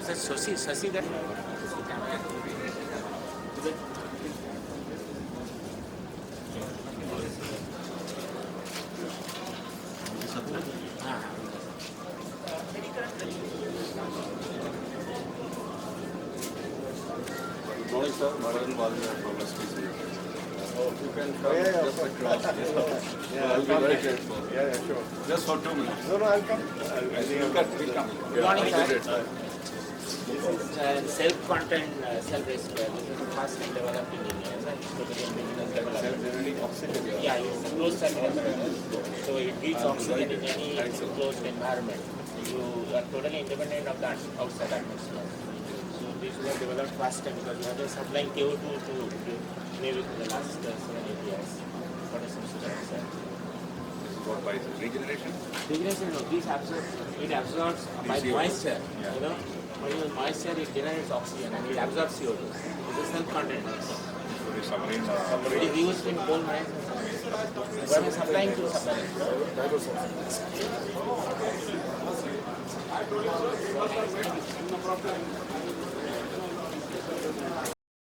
that Sasi there? Morning, sir. Maharashtra from SPC. You can come just across. I'll be very grateful. Yeah, sure. Just for 2 minutes. No, I'll come. We'll come. Good morning, sir. This is self-contained cell based. This is the first time developed in India. Self-generating oxygen. Yeah, it's a closed circuit. So it gives oxygen in any enclosed environment. You are totally independent of the outside atmosphere. So this was developed first time because we have been supplying CO2 to Navy for the last 7-8 years. What is some sir? What by regeneration? Regeneration, no, it absorbs by moisture. Yeah. You know, when you moisture, it generates oxygen and it absorbs CO2. It is self-contained. It is used in coal mines. We are supplying to suppliers.